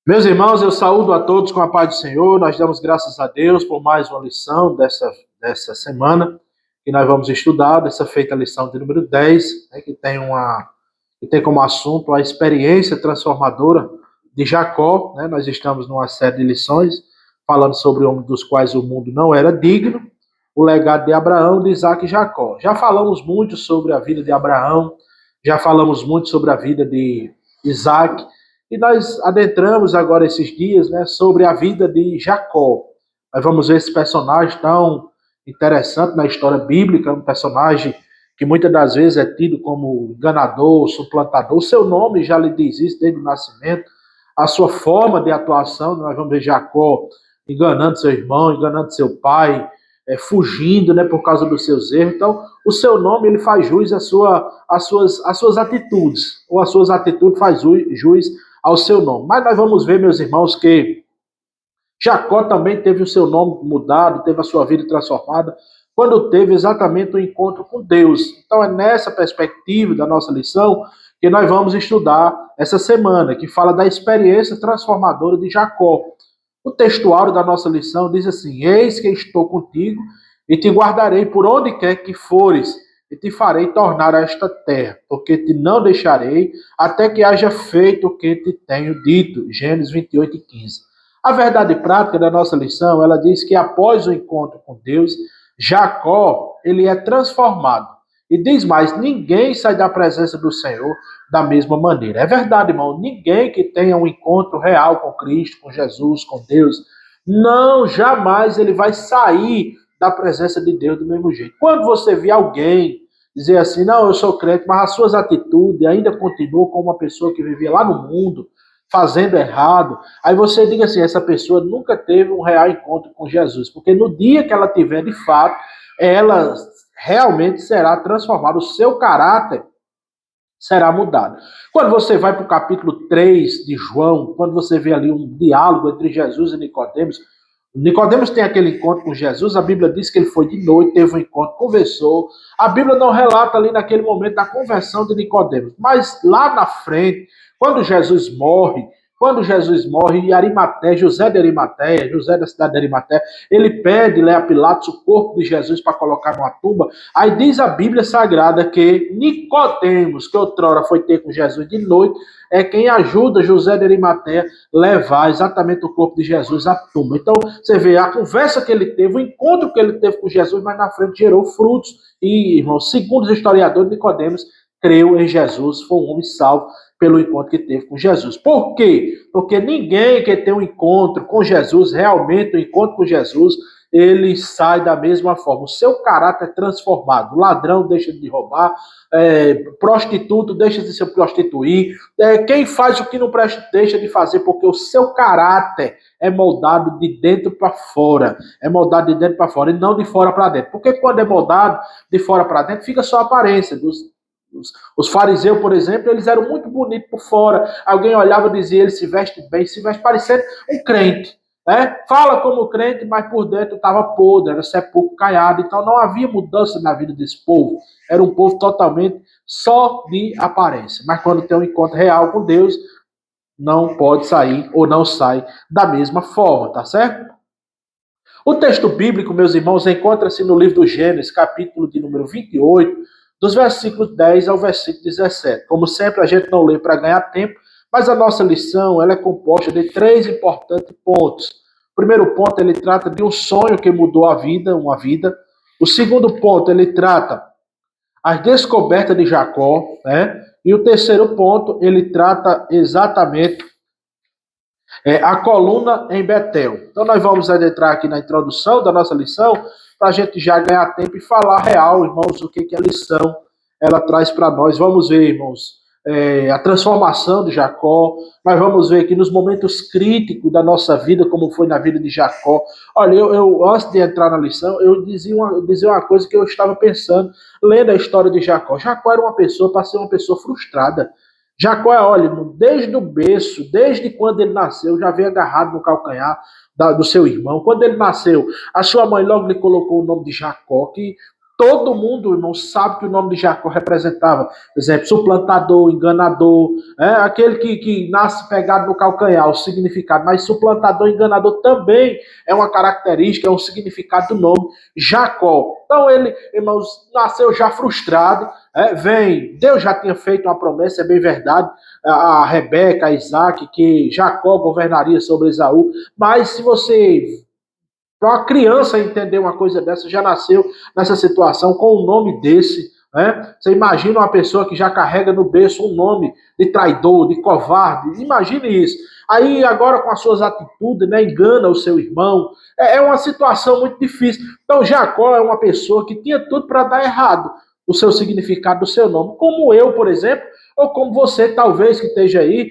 Meus irmãos, eu saúdo a todos com a paz do Senhor. Nós damos graças a Deus por mais uma lição dessa semana que nós vamos estudar, dessa feita lição de número 10, né, que tem como assunto a experiência transformadora de Jacó. Né? Nós estamos numa série de lições falando sobre um dos quais o mundo não era digno, o legado de Abraão, de Isaac e Jacó. Já falamos muito sobre a vida de Abraão, já falamos muito sobre a vida de Isaac, e nós adentramos agora esses dias, né, sobre a vida de Jacó. Nós vamos ver esse personagem tão interessante na história bíblica, um personagem que muitas das vezes é tido como enganador, suplantador. O seu nome já lhe diz isso desde o nascimento. A sua forma de atuação, nós vamos ver Jacó enganando seu irmão, enganando seu pai, fugindo, né, por causa dos seus erros. Então, o seu nome ele faz jus às suas atitudes, ou as suas atitudes faz jus ao seu nome. Mas nós vamos ver, meus irmãos, que Jacó também teve o seu nome mudado, teve a sua vida transformada, quando teve exatamente o encontro com Deus. Então é nessa perspectiva da nossa lição que nós vamos estudar essa semana, que fala da experiência transformadora de Jacó. O textuário da nossa lição diz assim: eis que estou contigo e te guardarei por onde quer que fores, e te farei tornar a esta terra, porque te não deixarei até que haja feito o que te tenho dito. Gênesis 28:15. A verdade prática da nossa lição, ela diz que após o encontro com Deus, Jacó, ele é transformado. E diz mais, ninguém sai da presença do Senhor da mesma maneira. É verdade, irmão, ninguém que tenha um encontro real com Cristo, com Jesus, com Deus, não, jamais ele vai sair da presença de Deus do mesmo jeito. Quando você vê alguém dizer assim, não, eu sou crente, mas as suas atitudes ainda continuam como uma pessoa que vivia lá no mundo, fazendo errado, aí você diga assim, essa pessoa nunca teve um real encontro com Jesus, porque no dia que ela tiver de fato, ela realmente será transformada, o seu caráter será mudado. Quando você vai para o capítulo 3 de João, quando você vê ali um diálogo entre Jesus e Nicodemos, Nicodemos tem aquele encontro com Jesus, a Bíblia diz que ele foi de noite, teve um encontro, conversou. A Bíblia não relata ali naquele momento da conversão de Nicodemos, mas lá na frente, quando Jesus morre, e Arimateia, José de Arimateia, José da cidade de Arimateia, ele pede a Pilatos o corpo de Jesus para colocar numa tumba. Aí diz a Bíblia Sagrada que Nicodemos, que outrora foi ter com Jesus de noite, é quem ajuda José de Arimateia levar exatamente o corpo de Jesus à tumba. Então, você vê a conversa que ele teve, o encontro que ele teve com Jesus, mas na frente gerou frutos. E, irmão, segundo os historiadores, Nicodemos creu em Jesus, foi um homem salvo pelo encontro que teve com Jesus. Por quê? Porque ninguém que tem um encontro com Jesus, realmente um encontro com Jesus, ele sai da mesma forma. O seu caráter é transformado. O ladrão deixa de roubar, prostituto deixa de se prostituir, quem faz o que não presta deixa de fazer, porque o seu caráter é moldado de dentro para fora. É moldado de dentro para fora e não de fora para dentro. Porque quando é moldado de fora para dentro, fica só a aparência. Os fariseus, por exemplo, eles eram muito bonitos por fora. Alguém olhava e dizia, ele se veste bem, se veste parecendo um crente. Né? Fala como crente, mas por dentro estava podre, era sepulcro caiado. Então não havia mudança na vida desse povo. Era um povo totalmente só de aparência. Mas quando tem um encontro real com Deus, não pode sair ou não sai da mesma forma, tá certo? O texto bíblico, meus irmãos, encontra-se no livro do Gênesis, capítulo de número 28, dos versículos 10 ao versículo 17. Como sempre, a gente não lê para ganhar tempo, mas a nossa lição ela é composta de 3 importantes pontos. O primeiro ponto, ele trata de um sonho que mudou a vida, uma vida. O segundo ponto, ele trata as descobertas de Jacó, né? E o terceiro ponto, ele trata exatamente a coluna em Betel. Então nós vamos adentrar aqui na introdução da nossa lição, para a gente já ganhar tempo e falar real, irmãos, o que a lição ela traz para nós. Vamos ver, irmãos, a transformação de Jacó. Nós vamos ver aqui nos momentos críticos da nossa vida, como foi na vida de Jacó. Olha, eu antes de entrar na lição, eu dizia uma coisa que eu estava pensando, lendo a história de Jacó. Jacó era uma pessoa, para ser uma pessoa frustrada. Jacó, olha, desde o berço, desde quando ele nasceu, já veio agarrado no calcanhar do seu irmão. Quando ele nasceu, a sua mãe logo lhe colocou o nome de Jacó, que Todo mundo, irmão, sabe que o nome de Jacó representava, por exemplo, suplantador, enganador, aquele que nasce pegado no calcanhar, o significado, mas suplantador, enganador também é uma característica, é um significado do nome Jacó. Então ele, irmãos, nasceu já frustrado, Deus já tinha feito uma promessa, é bem verdade, a Rebeca, a Isaac, que Jacó governaria sobre Esaú, mas se você para uma criança entender uma coisa dessa, já nasceu nessa situação com um nome desse, né? Você imagina uma pessoa que já carrega no berço um nome de traidor, de covarde, imagine isso. Aí agora com as suas atitudes, né, engana o seu irmão, é uma situação muito difícil. Então Jacó é uma pessoa que tinha tudo para dar errado, o seu significado do seu nome, como eu, por exemplo, ou como você, talvez, que esteja aí,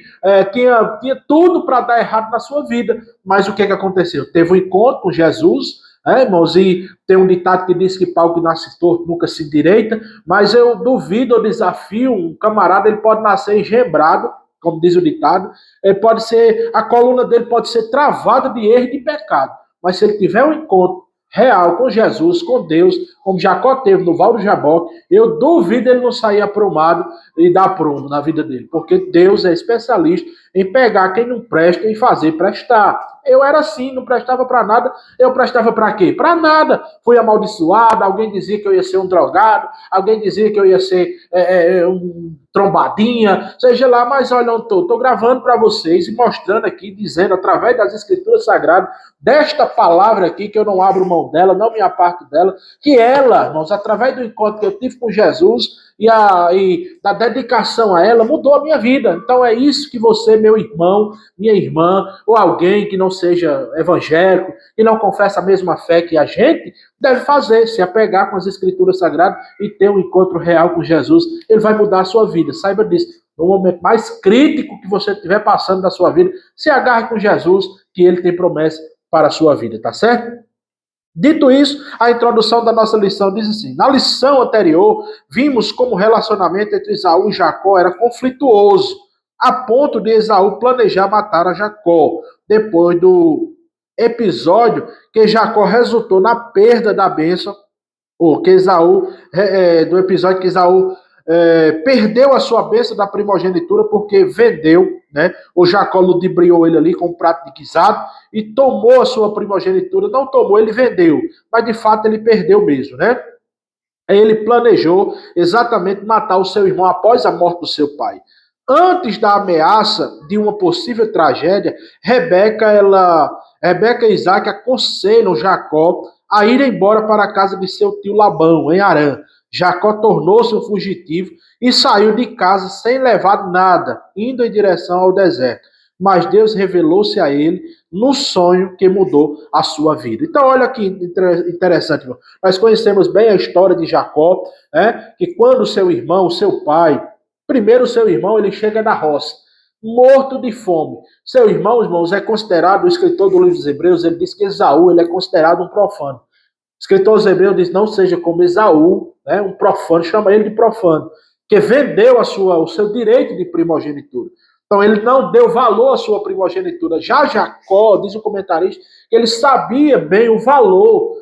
tinha tudo para dar errado na sua vida. Mas o que aconteceu? Teve um encontro com Jesus, irmãos, e tem um ditado que diz que pau que nasce torto nunca se endireita, mas eu duvido, eu desafio, um camarada, ele pode nascer engembrado, como diz o ditado, a coluna dele pode ser travada de erro e de pecado, mas se ele tiver um encontro real com Jesus, com Deus, como Jacó teve no Val do Jaboque, eu duvido ele não sair aprumado e dar prumo na vida dele, porque Deus é especialista em pegar quem não presta e fazer prestar. Eu era assim, não prestava para nada, eu prestava para quê? Para nada. Fui amaldiçoado, alguém dizia que eu ia ser um drogado, alguém dizia que eu ia ser um trombadinha, seja lá, mas olha, eu estou gravando para vocês e mostrando aqui, dizendo através das escrituras sagradas, desta palavra aqui, que eu não abro mão dela, não me aparto dela, que ela, irmãos, através do encontro que eu tive com Jesus e da dedicação a ela, mudou a minha vida. Então é isso que você, meu irmão, minha irmã, ou alguém que não seja evangélico, que não confessa a mesma fé que a gente, deve fazer, se apegar com as escrituras sagradas e ter um encontro real com Jesus. Ele vai mudar a sua vida, saiba disso. No momento mais crítico que você estiver passando na sua vida, se agarre com Jesus, que ele tem promessa para a sua vida, tá certo? Dito isso, a introdução da nossa lição diz assim: na lição anterior, vimos como o relacionamento entre Esaú e Jacó era conflituoso, a ponto de Esaú planejar matar a Jacó, depois do episódio que Jacó resultou na perda da bênção, ou que Esaú, do episódio que Esaú perdeu a sua bênção da primogenitura porque vendeu, né? O Jacó ludibriou ele ali com um prato de guisado e tomou a sua primogenitura. Não tomou, ele vendeu, mas de fato ele perdeu mesmo, né? Aí ele planejou exatamente matar o seu irmão após a morte do seu pai. Antes da ameaça de uma possível tragédia, Rebeca e Isaac aconselham Jacó a ir embora para a casa de seu tio Labão, em Harã. Jacó tornou-se um fugitivo e saiu de casa sem levar nada, indo em direção ao deserto. Mas Deus revelou-se a ele no sonho que mudou a sua vida. Então, olha que interessante, irmão. Nós conhecemos bem a história de Jacó, que quando seu irmão, o seu pai, primeiro o seu irmão, ele chega da roça, morto de fome. Seu irmão, irmãos, é considerado, o escritor do livro dos Hebreus, ele diz que Esaú ele é considerado um profano. O escritor dos Hebreus diz, não seja como Esaú, um profano, chama ele de profano, que vendeu o seu direito de primogenitura. Então ele não deu valor à sua primogenitura. Já Jacó, diz o comentarista, ele sabia bem o valor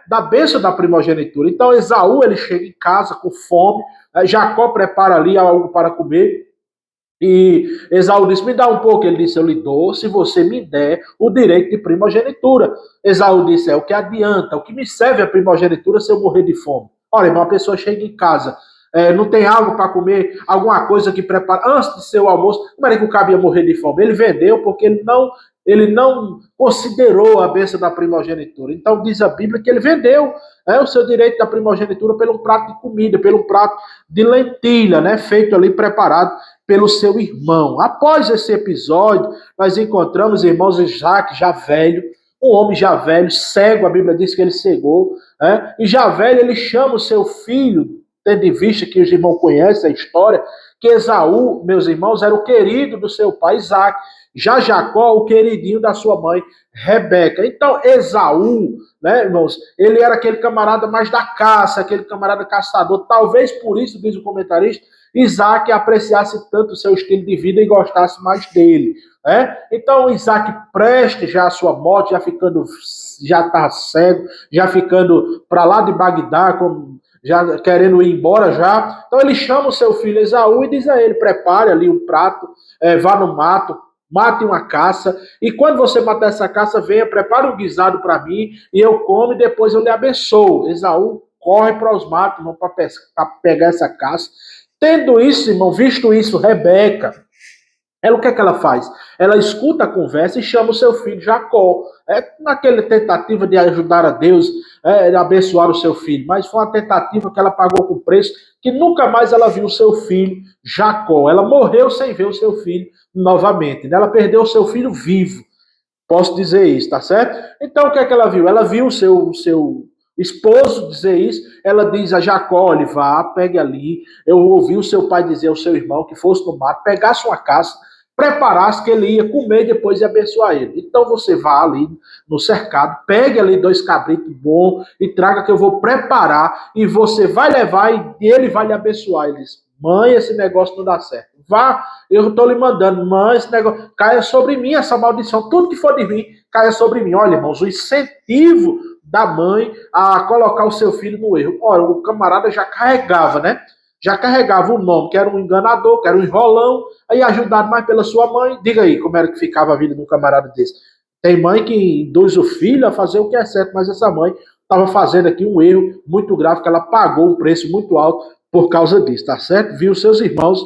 da bênção da primogenitura. Então Esaú, ele chega em casa com fome, Jacó prepara ali algo para comer, e Esaú disse, me dá um pouco. Ele disse, eu lhe dou se você me der o direito de primogenitura. Esaú disse, o que adianta, o que me serve a primogenitura se eu morrer de fome? Olha, uma pessoa chega em casa, não tem algo para comer, alguma coisa que prepara antes de seu almoço, como é que o cabo ia morrer de fome? Ele vendeu porque ele não considerou a bênção da primogenitura. Então diz a Bíblia que ele vendeu o seu direito da primogenitura pelo prato de comida, pelo prato de lentilha, feito ali, preparado pelo seu irmão. Após esse episódio, nós encontramos irmãos Isaac já velho, um homem já velho, cego, a Bíblia diz que ele cegou, e já velho ele chama o seu filho, tendo em vista que os irmãos conhecem a história, que Esaú, meus irmãos, era o querido do seu pai Isaac, já Jacó, o queridinho da sua mãe Rebeca. Então Esaú, irmãos, ele era aquele camarada mais da caça, aquele camarada caçador, talvez por isso, diz o comentarista, Isaac apreciasse tanto o seu estilo de vida e gostasse mais dele. Então Isaac presta já a sua morte, já está cego, já ficando para lá de Bagdá, como já querendo ir embora já. Então ele chama o seu filho Esaú e diz a ele, prepare ali um prato, vá no mato, mate uma caça, e quando você matar essa caça, venha, prepare um guisado para mim, e eu como, e depois eu lhe abençoo. Esaú corre para os matos, irmão, para pegar essa caça. Tendo isso, irmão, visto isso, Rebeca, ela, o que é que ela faz? Ela escuta a conversa e chama o seu filho Jacó. Naquela tentativa de ajudar a Deus, de abençoar o seu filho. Mas foi uma tentativa que ela pagou com preço, que nunca mais ela viu o seu filho Jacó. Ela morreu sem ver o seu filho novamente. Ela perdeu o seu filho vivo. Posso dizer isso, tá certo? Então, o que é que ela viu? Ela viu o seu esposo dizer isso. Ela diz a Jacó, olha, vá, pegue ali. Eu ouvi o seu pai dizer ao seu irmão que fosse no mato, pegasse uma caça, preparasse que ele ia comer e depois ia abençoar ele. Então você vá ali no cercado, pegue ali 2 cabritos bons e traga que eu vou preparar e você vai levar e ele vai lhe abençoar. Ele diz, mãe, esse negócio não dá certo. Vá, eu estou lhe mandando, mãe, esse negócio, caia sobre mim essa maldição, tudo que for de mim, caia sobre mim. Olha, irmãos, o incentivo da mãe a colocar o seu filho no erro. Ora, o camarada já carregava, né? Já carregava o nome, que era um enganador, que era um enrolão, aí ajudado mais pela sua mãe. Diga aí como era que ficava a vida de um camarada desse. Tem mãe que induz o filho a fazer o que é certo, mas essa mãe estava fazendo aqui um erro muito grave, que ela pagou um preço muito alto por causa disso, tá certo? Viu seus irmãos,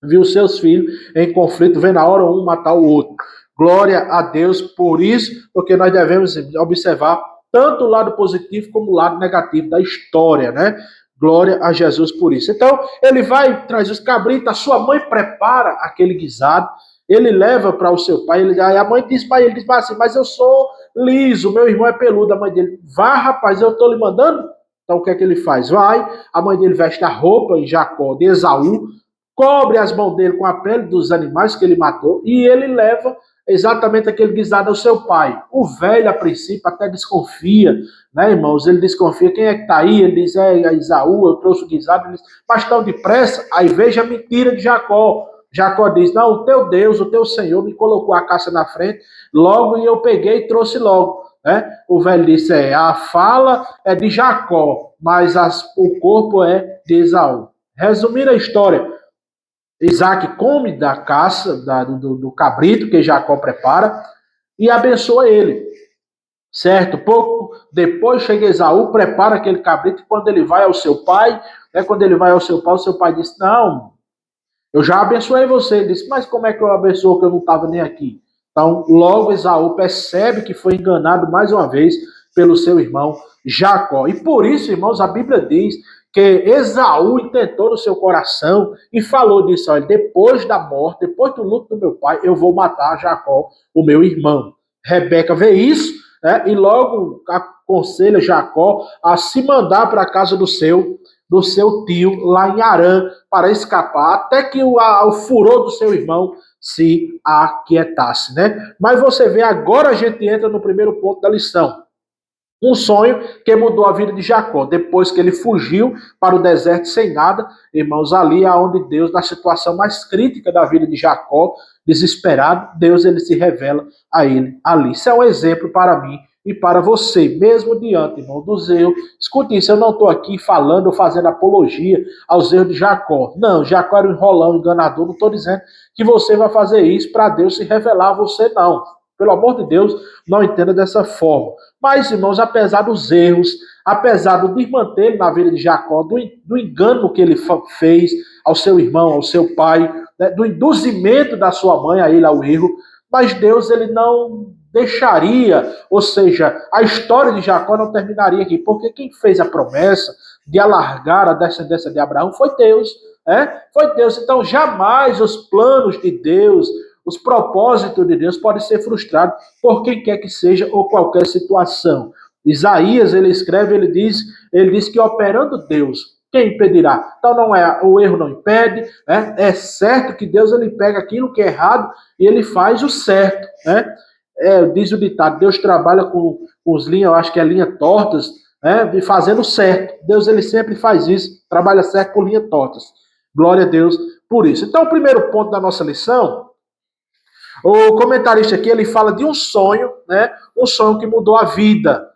viu seus filhos em conflito, vendo a hora um matar o outro. Glória a Deus por isso, porque nós devemos observar tanto o lado positivo como o lado negativo da história, né? Glória a Jesus por isso. Então, ele vai, traz os cabritos, a sua mãe prepara aquele guisado, ele leva para o seu pai, aí a mãe diz para ele, diz assim, mas eu sou liso, meu irmão é peludo. A mãe dele, vá rapaz, eu estou lhe mandando. Então o que é que ele faz? Vai, a mãe dele veste a roupa em Jacó de Esaú, cobre as mãos dele com a pele dos animais que ele matou e ele leva exatamente aquele guisado ao seu pai. O velho, a princípio, até desconfia, né, irmãos? Ele desconfia, quem é que está aí? Ele diz, é Esaú, eu trouxe o guisado. Ele diz, mas tão depressa? Aí veja a mentira de Jacó. Jacó diz, não, o teu Deus, o teu Senhor me colocou a caça na frente, logo e eu peguei e trouxe logo. Né? O velho disse, a fala é de Jacó, mas o corpo é de Esaú. Resumindo a história, Isaac come da caça, do cabrito que Jacó prepara e abençoa ele. Certo? Pouco depois chega Esaú, prepara aquele cabrito e quando ele vai ao seu pai, quando ele vai ao seu pai, o seu pai diz, não, eu já abençoei você. Ele disse, mas como é que eu abençoo que eu não estava nem aqui? Então, logo Esaú percebe que foi enganado mais uma vez pelo seu irmão Jacó. E por isso, irmãos, a Bíblia diz que Esaú intentou no seu coração e falou disso, olha, depois da morte, depois do luto do meu pai, eu vou matar Jacó, o meu irmão. Rebeca vê isso, e logo aconselha Jacó a se mandar para a casa do seu tio, lá em Harã, para escapar, até que o furor do seu irmão se aquietasse, né? Mas você vê, agora a gente entra no primeiro ponto da lição. Um sonho que mudou a vida de Jacó, depois que ele fugiu para o deserto sem nada, irmãos, ali é onde Deus, na situação mais crítica da vida de Jacó, desesperado, Deus ele se revela a ele ali. Isso é um exemplo para mim e para você, mesmo diante, irmão, dos erros. Escute isso, eu não estou aqui falando ou fazendo apologia aos erros de Jacó. Não, Jacó era um enrolão, enganador, não estou dizendo que você vai fazer isso para Deus se revelar a você, não. Pelo amor de Deus, não entenda dessa forma. Mas, irmãos, apesar dos erros, apesar do desmantelo na vida de Jacó, do engano que ele fez ao seu irmão, ao seu pai, né, do induzimento da sua mãe a ele ao erro, mas Deus ele não deixaria, ou seja, a história de Jacó não terminaria aqui, porque quem fez a promessa de alargar a descendência de Abraão foi Deus. Foi Deus. Então, jamais os planos de Deus, os propósitos de Deus podem ser frustrados por quem quer que seja ou qualquer situação. Isaías, ele escreve, ele diz que operando Deus, quem impedirá? Então o erro não impede, né? É certo que Deus ele pega aquilo que é errado e ele faz o certo, né? Diz o ditado, Deus trabalha com os linhas, eu acho que é linha tortas, né? Fazendo certo. Deus ele sempre faz isso, trabalha certo por linhas tortas. Glória a Deus por isso. Então o primeiro ponto da nossa lição, o comentarista aqui, ele fala de um sonho, né? Um sonho que mudou a vida.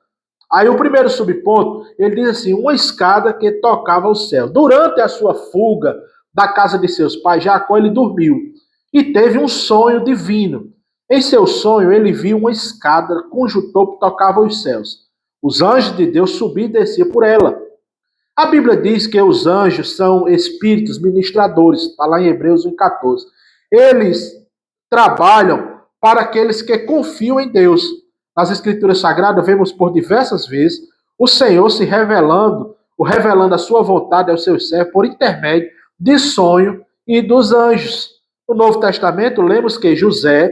Aí o primeiro subponto, ele diz assim, uma escada que tocava o céu. Durante a sua fuga da casa de seus pais, Jacó, ele dormiu e teve um sonho divino. Em seu sonho, ele viu uma escada cujo topo tocava os céus. Os anjos de Deus subiam e desciam por ela. A Bíblia diz que os anjos são espíritos ministradores, está lá em Hebreus 1,14. Eles trabalham para aqueles que confiam em Deus. Nas Escrituras Sagradas, vemos por diversas vezes o Senhor se revelando, revelando a sua vontade aos seus servos por intermédio de sonho e dos anjos. No Novo Testamento, lemos que José,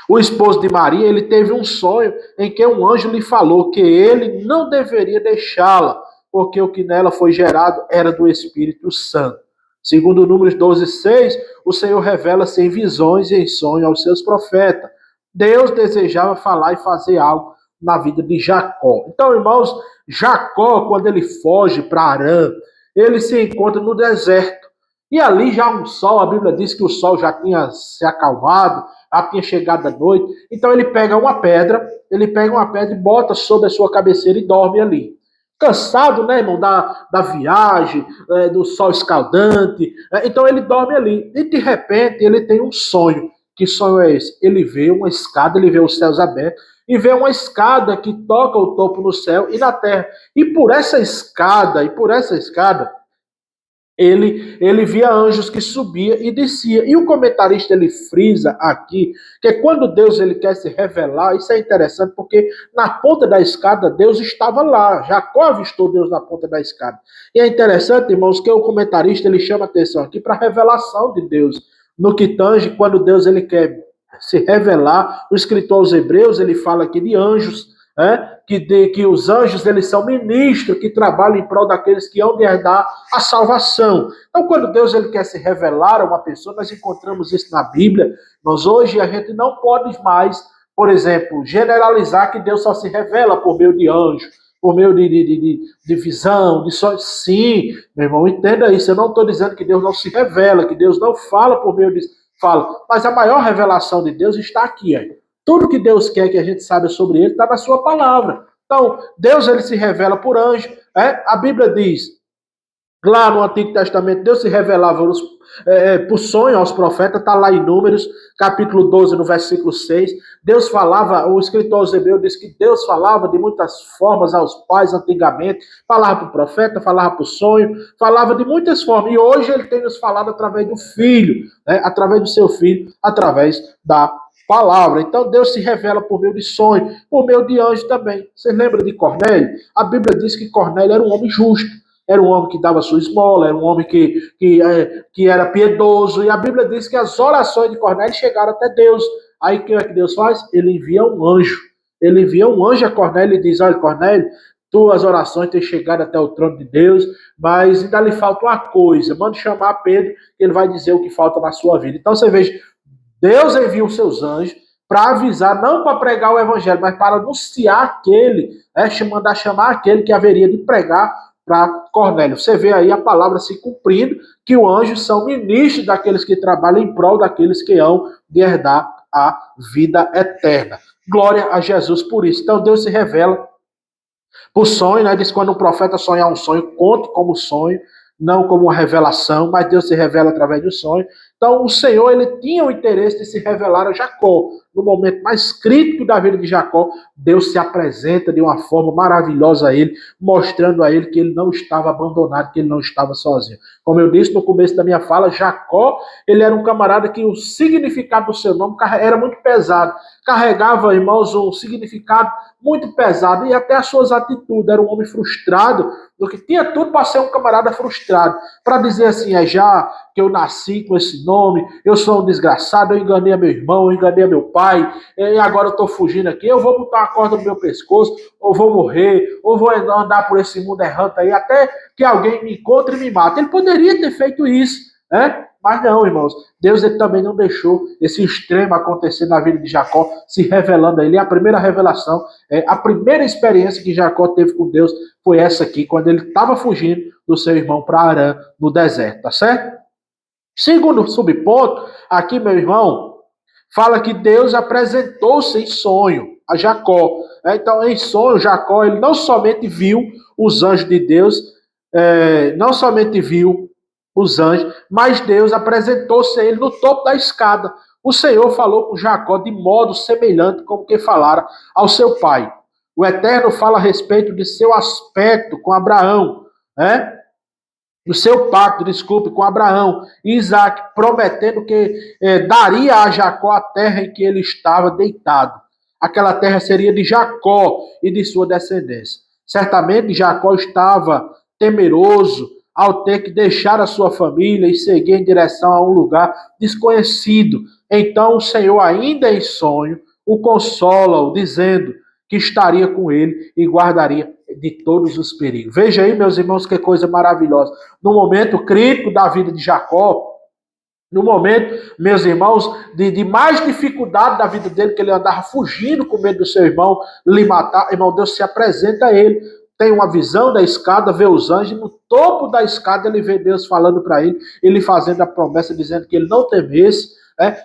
o esposo de Maria, ele teve um sonho em que um anjo lhe falou que ele não deveria deixá-la, porque o que nela foi gerado era do Espírito Santo. Segundo Números 12:6, o Senhor revela-se em visões e em sonhos aos seus profetas. Deus desejava falar e fazer algo na vida de Jacó. Então, irmãos, Jacó, quando ele foge para Harã, ele se encontra no deserto. E ali já um sol, a Bíblia diz que o sol já tinha se acalmado, já tinha chegado a noite. Então ele pega uma pedra e bota sobre a sua cabeceira e dorme ali. Cansado, né, irmão, da viagem, do sol escaldante. Então ele dorme ali. E de repente ele tem um sonho. Que sonho é esse? Ele vê uma escada, ele vê os céus abertos e vê uma escada que toca o topo no céu e na terra. E por essa escada, ele via anjos que subia e descia. E o comentarista ele frisa aqui que quando Deus ele quer se revelar, isso é interessante porque na ponta da escada Deus estava lá. Jacó avistou Deus na ponta da escada. E é interessante, irmãos, que o comentarista ele chama atenção aqui para a revelação de Deus. No que tange, quando Deus ele quer se revelar, o escritor aos Hebreus ele fala aqui de anjos, que os anjos eles são ministros que trabalham em prol daqueles que hão de herdar a salvação. Então, quando Deus ele quer se revelar a uma pessoa, nós encontramos isso na Bíblia, mas hoje a gente não pode mais, por exemplo, generalizar que Deus só se revela por meio de anjos, por meio de visão, de sonho. Sim, meu irmão, entenda isso. Eu não estou dizendo que Deus não se revela, que Deus não fala por meio de... Fala, mas a maior revelação de Deus está aqui, aí. Tudo que Deus quer que a gente saiba sobre ele está na sua palavra. Então, Deus ele se revela por anjo. A Bíblia diz, lá no Antigo Testamento, Deus se revelava por sonho aos profetas, está lá em Números, capítulo 12, no versículo 6. Deus falava, o escritor aos Hebreus diz que Deus falava de muitas formas aos pais antigamente, falava para o profeta, falava para o sonho, falava de muitas formas. E hoje ele tem nos falado através do Filho, através do seu Filho, através da palavra. Então Deus se revela por meio de sonho, por meio de anjo também. Vocês lembram de Cornélio? A Bíblia diz que Cornélio era um homem justo, era um homem que dava sua esmola, era um homem que era piedoso, e a Bíblia diz que as orações de Cornélio chegaram até Deus. Aí o que é que Deus faz? Ele envia um anjo. Ele envia um anjo a Cornélio e diz, olha Cornélio, tuas orações têm chegado até o trono de Deus, mas ainda lhe falta uma coisa, mande chamar Pedro, que ele vai dizer o que falta na sua vida. Então você veja, Deus envia os seus anjos para avisar, não para pregar o evangelho, mas para anunciar aquele, mandar chamar aquele que haveria de pregar para Cornélio. Você vê aí a palavra se cumprindo, que os anjos são ministros daqueles que trabalham em prol daqueles que hão de herdar a vida eterna. Glória a Jesus por isso. Então Deus se revela por sonho, diz que quando um profeta sonhar um sonho, conte como sonho, não como uma revelação, mas Deus se revela através do sonho. Então, o Senhor ele tinha o interesse de se revelar a Jacó. No momento mais crítico da vida de Jacó, Deus se apresenta de uma forma maravilhosa a ele, mostrando a ele que ele não estava abandonado, que ele não estava sozinho. Como eu disse no começo da minha fala, Jacó, ele era um camarada que o significado do seu nome era muito pesado. Carregava, irmãos, um significado muito pesado e até as suas atitudes. Era um homem frustrado, do que tinha tudo para ser um camarada frustrado. Para dizer assim, já que eu nasci com esse nome, eu sou um desgraçado, eu enganei a meu irmão, eu enganei a meu pai, e agora eu estou fugindo aqui, eu vou botar uma corda no meu pescoço, ou vou morrer, ou vou andar por esse mundo errante aí, até que alguém me encontre e me mate. Ele poderia ter feito isso, mas não, irmãos, Deus ele também não deixou esse extremo acontecer na vida de Jacó, se revelando a ele. A primeira revelação, a primeira experiência que Jacó teve com Deus foi essa aqui, quando ele estava fugindo do seu irmão para Harã, no deserto, tá certo? Segundo subponto, aqui, meu irmão, fala que Deus apresentou-se em sonho. a Jacó. Então, em sonho, Jacó ele não somente viu os anjos de Deus, não somente viu os anjos, mas Deus apresentou-se a ele no topo da escada. O Senhor falou com Jacó de modo semelhante como que falara ao seu pai. O Eterno fala a respeito de seu aspecto com Abraão, né? Do seu pacto, desculpe, com Abraão e Isaac, prometendo que daria a Jacó a terra em que ele estava deitado. Aquela terra seria de Jacó e de sua descendência. Certamente Jacó estava temeroso ao ter que deixar a sua família e seguir em direção a um lugar desconhecido. Então o Senhor, ainda em sonho, o consola, dizendo que estaria com ele e guardaria de todos os perigos. Veja aí, meus irmãos, que coisa maravilhosa. No momento crítico da vida de Jacó, no momento, meus irmãos, de mais dificuldade da vida dele, que ele andava fugindo com medo do seu irmão lhe matar, irmão, Deus se apresenta a ele, tem uma visão da escada, vê os anjos, no topo da escada ele vê Deus falando para ele fazendo a promessa, dizendo que ele não temesse,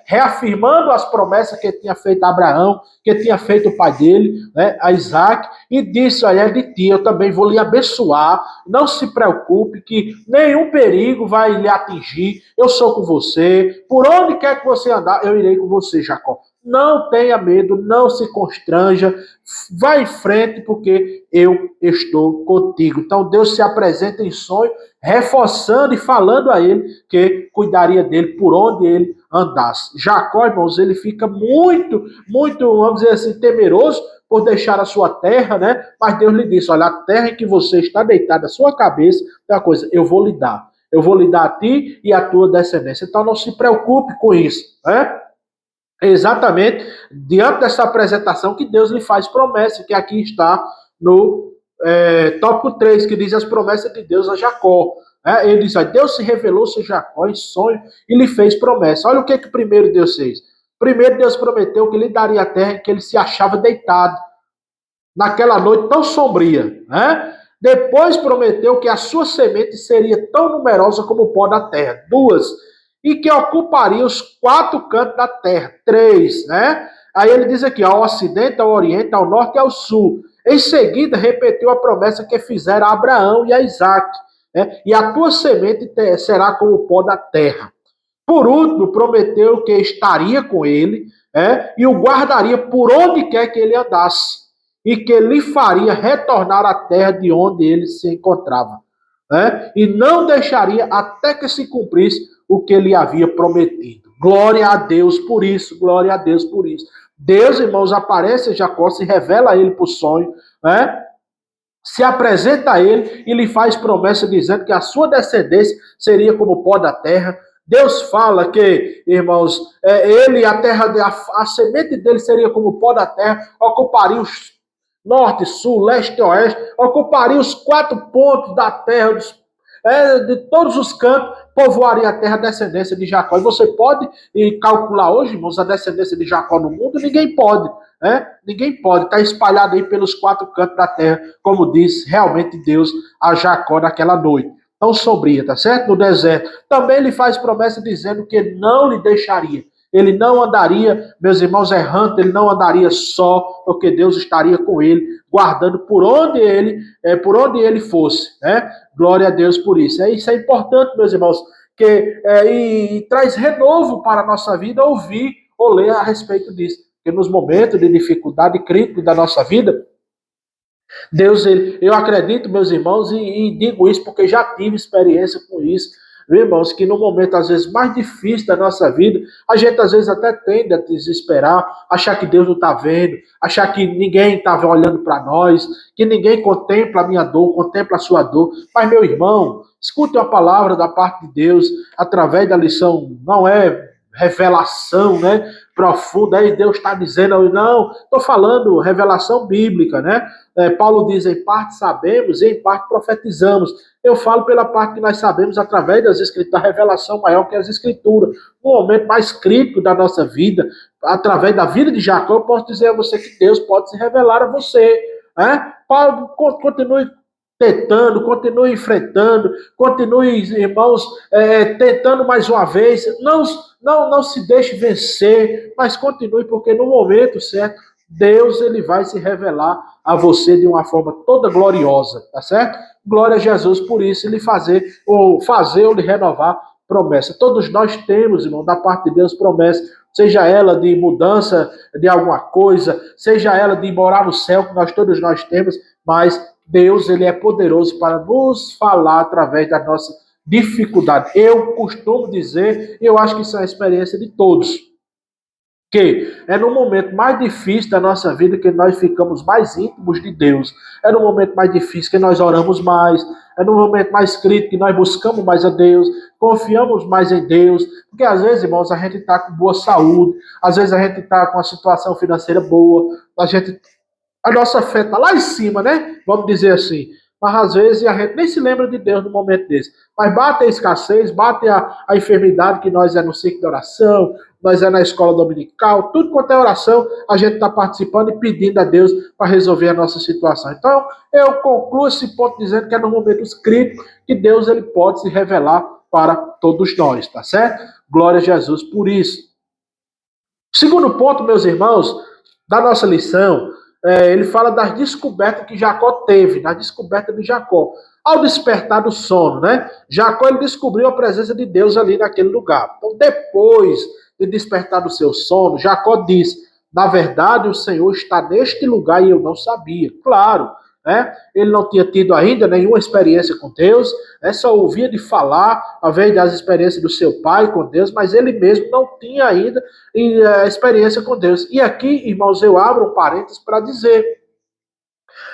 reafirmando as promessas que ele tinha feito a Abraão, que tinha feito o pai dele, a Isaac, e disse a ele: de ti eu também vou lhe abençoar, não se preocupe que nenhum perigo vai lhe atingir, eu sou com você, por onde quer que você andar, eu irei com você, Jacó. Não tenha medo, não se constranja, vá em frente porque eu estou contigo. Então Deus se apresenta em sonho, reforçando e falando a ele que cuidaria dele por onde ele andasse. Jacó, irmãos, ele fica muito, vamos dizer assim, temeroso por deixar a sua terra, né? Mas Deus lhe disse: olha, a terra em que você está deitado, a sua cabeça, é uma coisa, eu vou lhe dar. Eu vou lhe dar a ti e a tua descendência. Então não se preocupe com isso, né? Exatamente diante dessa apresentação que Deus lhe faz promessa, que aqui está no tópico 3, que diz as promessas de Deus a Jacó. Ele diz: Deus se revelou-se a Jacó em sonho e lhe fez promessa. Olha o que primeiro Deus fez. Primeiro Deus prometeu que lhe daria a terra em que ele se achava deitado, naquela noite tão sombria. Depois prometeu que a sua semente seria tão numerosa como o pó da terra. 2, e que ocuparia os 4 cantos da terra. 3, né? Aí ele diz aqui: ao ocidente, ao oriente, ao norte e ao sul. Em seguida, repetiu a promessa que fizera a Abraão e a Isaac. E a tua semente será como o pó da terra. Por último, prometeu que estaria com ele, e o guardaria por onde quer que ele andasse, e que lhe faria retornar à terra de onde ele se encontrava. E não deixaria até que se cumprisse o que ele havia prometido. Glória a Deus por isso, glória a Deus por isso. Deus, irmãos, aparece a Jacó, se revela a ele por sonho, se apresenta a ele e lhe faz promessa dizendo que a sua descendência seria como o pó da terra. Deus fala que, irmãos, ele, a terra, a semente dele seria como o pó da terra, ocuparia os norte, sul, leste e oeste, ocuparia os 4 pontos da terra, de todos os cantos, povoaria a terra, a descendência de Jacó. E você pode calcular hoje, irmãos, a descendência de Jacó no mundo? Ninguém pode. Ninguém pode. Está espalhado aí pelos 4 cantos da terra, como disse realmente Deus a Jacó naquela noite tão sombria, tá certo? No deserto. Também ele faz promessa dizendo que não lhe deixaria. Ele não andaria, meus irmãos, errante, ele não andaria só, porque Deus estaria com ele, guardando por onde ele fosse, Glória a Deus por isso. Isso é importante, meus irmãos, e traz renovo para a nossa vida ouvir ou ler a respeito disso. Porque nos momentos de dificuldade crítica da nossa vida, Deus, eu acredito, meus irmãos, e digo isso porque já tive experiência com isso, irmãos, que no momento, às vezes, mais difícil da nossa vida, a gente, às vezes, até tende a desesperar, achar que Deus não está vendo, achar que ninguém está olhando para nós, que ninguém contempla a minha dor, contempla a sua dor. Mas, meu irmão, escute a palavra da parte de Deus, através da lição, não é revelação, profunda, aí Deus está dizendo, não, estou falando revelação bíblica, Paulo diz: em parte sabemos e em parte profetizamos. Eu falo pela parte que nós sabemos através das escrituras, da revelação maior que as escrituras. No momento mais crítico da nossa vida, através da vida de Jacó, eu posso dizer a você que Deus pode se revelar a você. Paulo, continue tentando, continue enfrentando, continue, irmãos, tentando mais uma vez. Não se deixe vencer, mas continue, porque no momento certo, Deus ele vai se revelar a você de uma forma toda gloriosa, tá certo? Glória a Jesus por isso, ele fazer ou lhe renovar promessa. Todos nós temos, irmão, da parte de Deus promessa, seja ela de mudança de alguma coisa, seja ela de morar no céu, que todos nós temos, mas Deus ele é poderoso para nos falar através da nossa dificuldade. Eu costumo dizer, eu acho que isso é a experiência de todos, que é no momento mais difícil da nossa vida que nós ficamos mais íntimos de Deus. É no momento mais difícil que nós oramos mais. É no momento mais crítico que nós buscamos mais a Deus, confiamos mais em Deus. Porque às vezes, irmãos, a gente está com boa saúde, às vezes a gente está com uma situação financeira boa, a nossa fé está lá em cima, né? Vamos dizer assim. Mas às vezes a gente nem se lembra de Deus no momento desse. Mas bate a escassez, bate a enfermidade, que nós é no ciclo de oração, nós é na escola dominical, tudo quanto é oração, a gente está participando e pedindo a Deus para resolver a nossa situação. Então, eu concluo esse ponto dizendo que é nos momentos críticos que Deus ele pode se revelar para todos nós, tá certo? Glória a Jesus por isso. Segundo ponto, meus irmãos, da nossa lição, ele fala das descobertas que Jacó teve, da descoberta de Jacó. Ao despertar do sono, né? Jacó ele descobriu a presença de Deus ali naquele lugar. Então, depois de despertar do seu sono, Jacó disse: na verdade, o Senhor está neste lugar e eu não sabia. Claro, né? Ele não tinha tido ainda nenhuma experiência com Deus, né? Só ouvia de falar, ao invés das experiências do seu pai com Deus, mas ele mesmo não tinha ainda experiência com Deus. E aqui, irmãos, eu abro um parênteses para dizer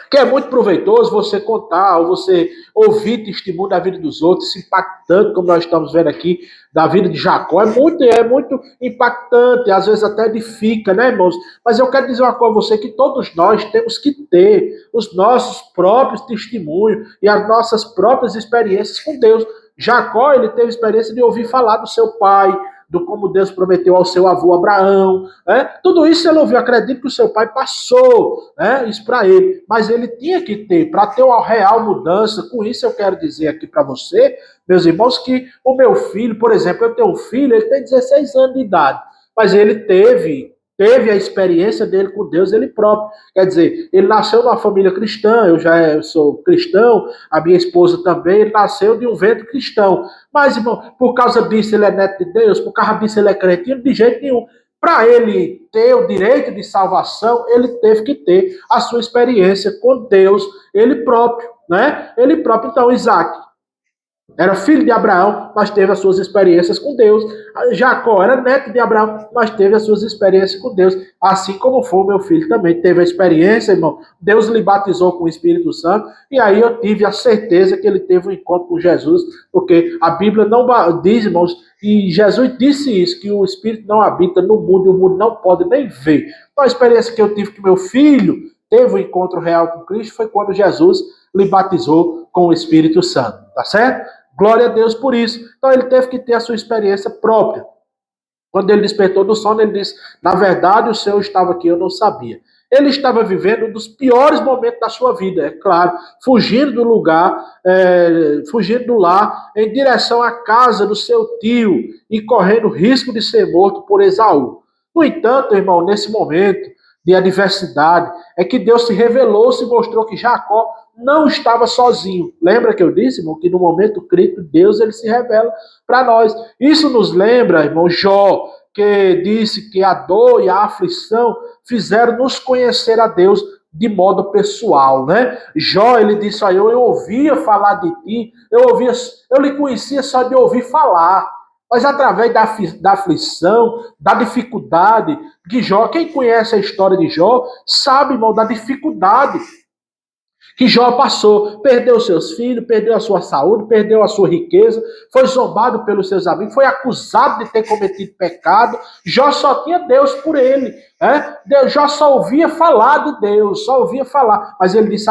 que é muito proveitoso você contar, ou você ouvir testemunho da vida dos outros, se impactante, como nós estamos vendo aqui, da vida de Jacó. É muito impactante, às vezes até edifica, né, irmãos? Mas eu quero dizer uma coisa a você, que todos nós temos que ter os nossos próprios testemunhos e as nossas próprias experiências com Deus. Jacó, ele teve experiência de ouvir falar do seu pai, do como Deus prometeu ao seu avô Abraão, né? Tudo isso ele ouviu. Acredito que o seu pai passou, né, isso para ele, mas ele tinha que ter, para ter uma real mudança. Com isso eu quero dizer aqui para você, meus irmãos, que o meu filho, por exemplo, eu tenho um filho, ele tem 16 anos de idade, mas ele teve a experiência dele com Deus ele próprio. Quer dizer, ele nasceu numa família cristã, eu sou cristão, a minha esposa também, ele nasceu de um ventre cristão. Mas, irmão, por causa disso ele é neto de Deus, por causa disso ele é crente, de jeito nenhum. Para ele ter o direito de salvação, ele teve que ter a sua experiência com Deus, ele próprio, né? Ele próprio. Então, Isaac era filho de Abraão, mas teve as suas experiências com Deus. Jacó era neto de Abraão, mas teve as suas experiências com Deus. Assim como foi o meu filho também. Teve a experiência, irmão. Deus lhe batizou com o Espírito Santo. E aí eu tive a certeza que ele teve um encontro com Jesus. Porque a Bíblia não diz, irmãos, e Jesus disse isso, que o Espírito não habita no mundo e o mundo não pode nem ver. Então a experiência que eu tive que meu filho teve um encontro real com Cristo foi quando Jesus lhe batizou com o Espírito Santo. Tá certo? Glória a Deus por isso. Então ele teve que ter a sua experiência própria. Quando ele despertou do sono, ele disse: na verdade, o Senhor estava aqui, eu não sabia. Ele estava vivendo um dos piores momentos da sua vida, é claro, fugindo do lugar, fugindo do lar, em direção à casa do seu tio e correndo risco de ser morto por Esaú. No entanto, irmão, nesse momento de adversidade, é que Deus se revelou, se mostrou que Jacó não estava sozinho. Lembra que eu disse, irmão, que no momento crítico, Deus ele se revela para nós. Isso nos lembra, irmão, Jó, que disse que a dor e a aflição fizeram nos conhecer a Deus de modo pessoal, né? Jó, ele disse: eu ouvia falar de ti, eu lhe conhecia só de ouvir falar. Mas através da aflição, da dificuldade de Jó, quem conhece a história de Jó, sabe, irmão, da dificuldade que Jó passou. Perdeu seus filhos, perdeu a sua saúde, perdeu a sua riqueza, foi zombado pelos seus amigos, foi acusado de ter cometido pecado. Jó só tinha Deus por ele. Jó só ouvia falar de Deus, só ouvia falar. Mas ele disse: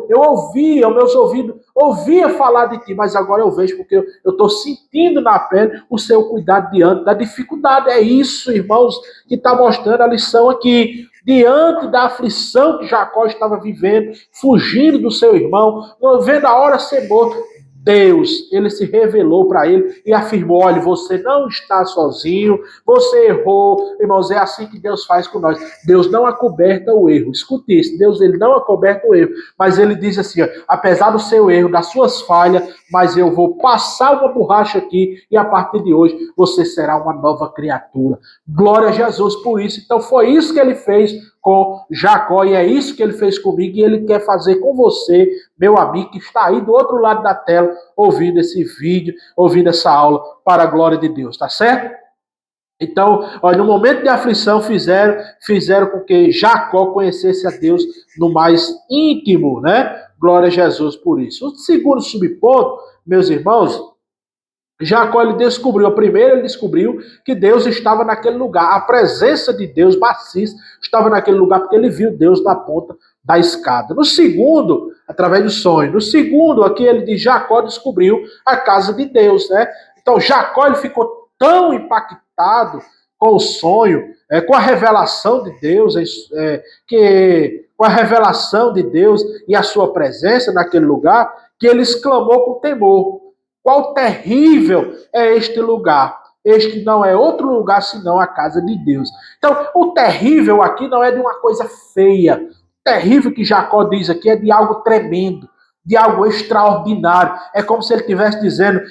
eu ouvia, meus ouvidos ouvia falar de ti, mas agora eu vejo, porque eu estou sentindo na pele o seu cuidado diante da dificuldade. É isso, irmãos, que está mostrando a lição aqui. Diante da aflição que Jacó estava vivendo, fugindo do seu irmão, não vendo a hora ser morto, Deus, ele se revelou para ele e afirmou: olha, você não está sozinho, você errou. Irmãos, é assim que Deus faz com nós. Deus não acoberta o erro. Escute isso, Deus ele não acoberta o erro, mas ele diz assim: ó, apesar do seu erro, das suas falhas, mas eu vou passar uma borracha aqui e a partir de hoje você será uma nova criatura. Glória a Jesus por isso. Então foi isso que ele fez com Jacó e é isso que ele fez comigo e ele quer fazer com você, meu amigo que está aí do outro lado da tela, ouvindo esse vídeo, ouvindo essa aula, para a glória de Deus, tá certo? Então, olha, no momento de aflição fizeram com que Jacó conhecesse a Deus no mais íntimo, né? Glória a Jesus por isso. O segundo subponto, meus irmãos, Jacó ele descobriu, primeiro ele descobriu que Deus estava naquele lugar, a presença de Deus maciça estava naquele lugar porque ele viu Deus na ponta da escada. No segundo, através do sonho. No segundo, aqui ele diz, Jacó descobriu a casa de Deus, né? Então Jacó ele ficou tão impactado com o sonho, com a revelação de Deus, com a revelação de Deus e a sua presença naquele lugar, que ele exclamou com temor. Qual terrível é este lugar? Este não é outro lugar senão a casa de Deus. Então, o terrível aqui não é de uma coisa feia. O terrível que Jacó diz aqui é de algo tremendo, de algo extraordinário. É como se ele estivesse dizendo,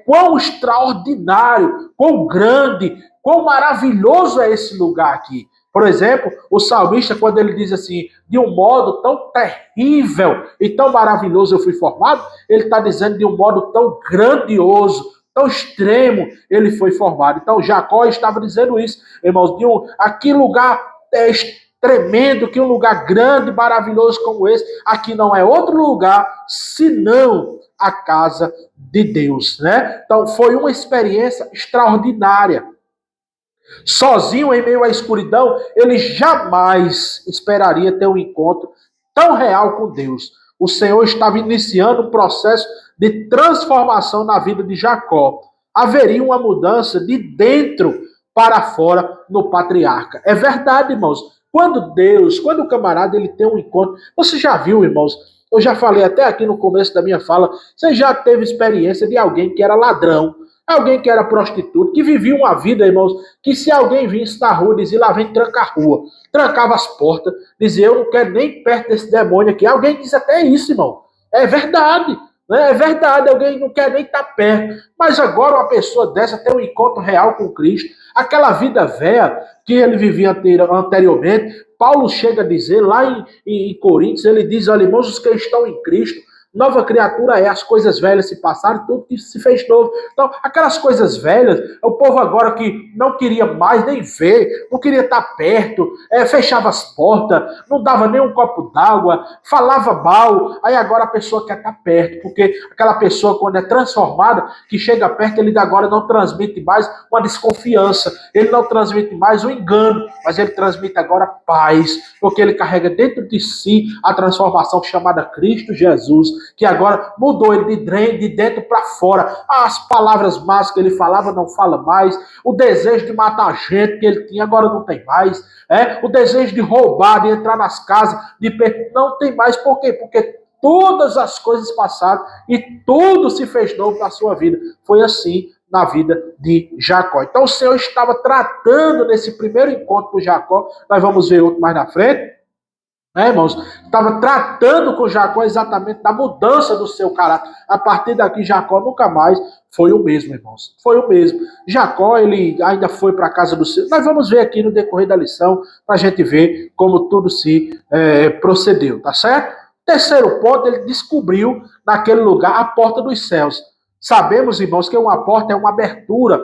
quão extraordinário, quão grande, quão maravilhoso é esse lugar aqui. Por exemplo, o salmista, quando ele diz assim, de um modo tão terrível e tão maravilhoso eu fui formado, ele está dizendo de um modo tão grandioso, tão extremo ele foi formado. Então Jacó estava dizendo isso, irmãos, aqui lugar tremendo, que um lugar grande, maravilhoso como esse, aqui não é outro lugar senão a casa de Deus, né? Então foi uma experiência extraordinária. Sozinho em meio à escuridão, ele jamais esperaria ter um encontro tão real com Deus. O Senhor estava iniciando um processo de transformação na vida de Jacó. Haveria uma mudança de dentro para fora no patriarca. É verdade, irmãos. Quando o camarada ele tem um encontro, você já viu, irmãos? Eu já falei até aqui no começo da minha fala, você já teve experiência de alguém que era ladrão, alguém que era prostituto, que vivia uma vida, irmãos, que se alguém visse na rua, dizia, lá vem, tranca a rua. Trancava as portas, dizia, eu não quero nem perto desse demônio aqui. Alguém diz até isso, irmão. É verdade, né? É verdade, alguém não quer nem estar perto. Mas agora uma pessoa dessa tem um encontro real com Cristo. Aquela vida velha que ele vivia anteriormente, Paulo chega a dizer, lá em Coríntios, ele diz, olha, irmãos, os que estão em Cristo, nova criatura é, as coisas velhas se passaram, tudo que se fez novo. Então, aquelas coisas velhas, o povo agora que não queria mais nem ver, não queria estar perto, fechava as portas, não dava nem um copo d'água, falava mal, aí agora a pessoa quer estar perto, porque aquela pessoa quando é transformada, que chega perto, ele agora não transmite mais uma desconfiança, ele não transmite mais um engano, mas ele transmite agora paz, porque ele carrega dentro de si a transformação chamada Cristo Jesus, que agora mudou ele de dentro para fora. As palavras más que ele falava não fala mais. O desejo de matar gente que ele tinha agora não tem mais. O desejo de roubar, de entrar nas casas, não tem mais. Por quê? Porque todas as coisas passaram e tudo se fez novo na sua vida. Foi assim na vida de Jacó. Então o Senhor estava tratando nesse primeiro encontro com Jacó. Nós vamos ver outro mais na frente. Irmãos, estava tratando com Jacó exatamente da mudança do seu caráter. A partir daqui, Jacó nunca mais foi o mesmo, irmãos. Foi o mesmo. Jacó, ele ainda foi para a casa do Senhor. Nós vamos ver aqui no decorrer da lição, para a gente ver como tudo se procedeu, tá certo? Terceiro ponto, ele descobriu naquele lugar a porta dos céus. Sabemos, irmãos, que uma porta é uma abertura